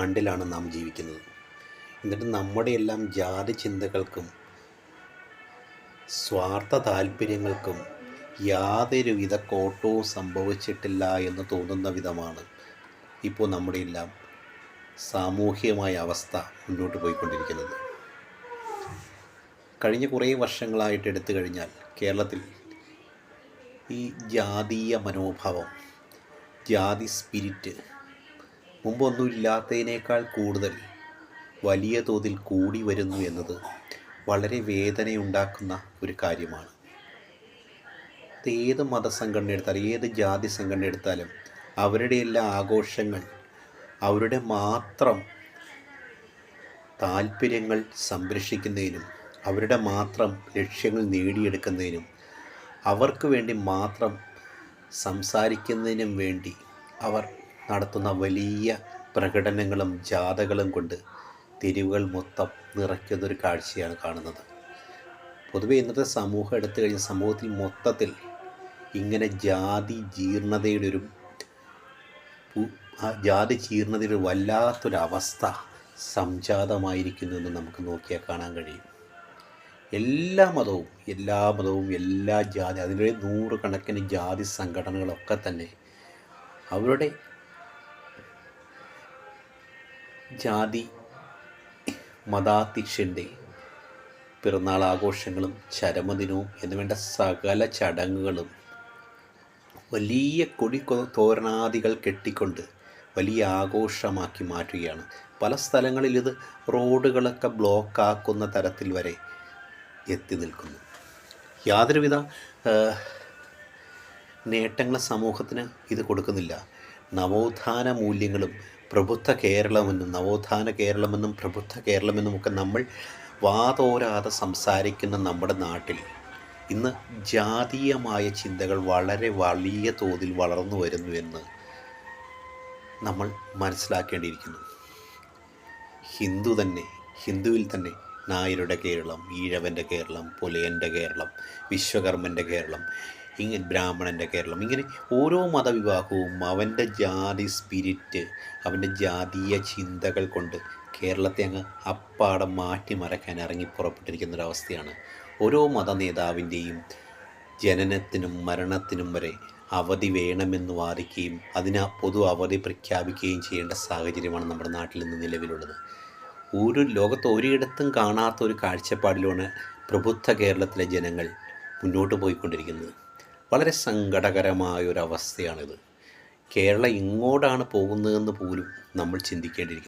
ആണ്ടിലാണ് നാം ജീവിക്കുന്നത്. എന്നിട്ട് നമ്മുടെ എല്ലാം ജാതി ചിന്തകൾക്കും സ്വാർത്ഥ താല്പര്യങ്ങൾക്കും യാതൊരുവിധ കോട്ടവും സംഭവിച്ചിട്ടില്ല എന്ന് തോന്നുന്ന വിധമാണ് ഇപ്പോൾ നമ്മുടെ എല്ലാം സാമൂഹികമായ അവസ്ഥ മുന്നോട്ട് പോയിക്കൊണ്ടിരിക്കുന്നത്. കഴിഞ്ഞ കുറേ വർഷങ്ങളായിട്ട് എടുത്തു കഴിഞ്ഞാൽ കേരളത്തിൽ ഈ ജാതീയ മനോഭാവം, ജാതി സ്പിരിറ്റ് മുമ്പൊന്നുമില്ലാത്തതിനേക്കാൾ കൂടുതൽ വലിയ തോതിൽ കൂടി വരുന്നു എന്നത് വളരെ വേദനയുണ്ടാക്കുന്ന ഒരു കാര്യമാണ്. ഏത് മതസംഘടന എടുത്താലും ഏത് ജാതി സംഘടന എടുത്താലും അവരുടെ എല്ലാ ആഘോഷങ്ങൾ അവരുടെ മാത്രം താല്പര്യങ്ങൾ സംരക്ഷിക്കുന്നതിനും അവരുടെ മാത്രം ലക്ഷ്യങ്ങൾ നേടിയെടുക്കുന്നതിനും അവർക്ക് വേണ്ടി മാത്രം സംസാരിക്കുന്നതിനും വേണ്ടി അവർ നടത്തുന്ന വലിയ പ്രകടനങ്ങളും ജാഥകളും കൊണ്ട് തെരുവുകൾ മൊത്തം നിറയ്ക്കുന്നൊരു കാഴ്ചയാണ് കാണുന്നത്. പൊതുവെ ഇന്നത്തെ സമൂഹം എടുത്തു കഴിഞ്ഞ സമൂഹത്തിൽ മൊത്തത്തിൽ ഇങ്ങനെ ജാതി ജീർണതയുടെ ഒരു വല്ലാത്തൊരവസ്ഥ സംജാതമായിരിക്കുന്നു എന്ന് നമുക്ക് നോക്കിയാൽ കാണാൻ കഴിയും. എല്ലാ മതവും എല്ലാ ജാതി, അതിൻ്റെ 100 കണക്കിന് ജാതി സംഘടനകളൊക്കെ തന്നെ അവരുടെ ജാതി മതാധ്യക്ഷൻ്റെ പിറന്നാൾ ആഘോഷങ്ങളും ചരമദിനവും എന്നുവേണ്ട സകല ചടങ്ങുകളും വലിയ തോരണാദികൾ കെട്ടിക്കൊണ്ട് വലിയ ആഘോഷമാക്കി മാറ്റുകയാണ്. പല സ്ഥലങ്ങളിൽ ഇത് റോഡുകളൊക്കെ ബ്ലോക്കാക്കുന്ന തരത്തിൽ വരെ എത്തി നിൽക്കുന്നു. യാതൊരുവിധ നേട്ടങ്ങൾ സമൂഹത്തിന് ഇത് കൊടുക്കുന്നില്ല. നവോത്ഥാന മൂല്യങ്ങളും പ്രബുദ്ധ കേരളമെന്നും പ്രബുദ്ധ കേരളമെന്നുമൊക്കെ നമ്മൾ വാതോരാതെ സംസാരിക്കുന്ന നമ്മുടെ നാട്ടിൽ ഇന്ന് ജാതീയമായ ചിന്തകൾ വളരെ വലിയ തോതിൽ വളർന്നു വരുന്നു എന്ന് നമ്മൾ മനസ്സിലാക്കേണ്ടിയിരിക്കുന്നു. ഹിന്ദുവിൽ തന്നെ നായരുടെ കേരളം, ഈഴവൻ്റെ കേരളം, പുലയൻ്റെ കേരളം, വിശ്വകർമ്മൻ്റെ കേരളം, ഇങ്ങനെ ബ്രാഹ്മണൻ്റെ കേരളം, ഇങ്ങനെ ഓരോ മതവിഭാഗവും അവൻ്റെ ജാതി സ്പിരിറ്റ്, അവൻ്റെ ജാതീയ ചിന്തകൾ കൊണ്ട് കേരളത്തെ അങ്ങ് അപ്പാടം മാറ്റിമറക്കാൻ ഇറങ്ങി പുറപ്പെട്ടിരിക്കുന്നൊരവസ്ഥയാണ്. ഓരോ മത നേതാവിൻ്റെയും ജനനത്തിനും മരണത്തിനും വരെ അവധി വേണമെന്ന് വാദിക്കുകയും അതിന് പൊതു അവധി പ്രഖ്യാപിക്കുകയും ചെയ്യേണ്ട സാഹചര്യമാണ് നമ്മുടെ നാട്ടിൽ നിന്ന് നിലവിലുള്ളത്. ലോകത്ത് ഒരിടത്തും കാണാത്ത ഒരു കാഴ്ചപ്പാടിലാണ് പ്രബുദ്ധ കേരളത്തിലെ ജനങ്ങൾ മുന്നോട്ട് പോയിക്കൊണ്ടിരിക്കുന്നത്. വളരെ സങ്കടകരമായ ഒരവസ്ഥയാണിത്. കേരളം ഇങ്ങോട്ടാണ് പോകുന്നതെന്ന് പോലും നമ്മൾ ചിന്തിക്കേണ്ടിയിരിക്കുന്നു.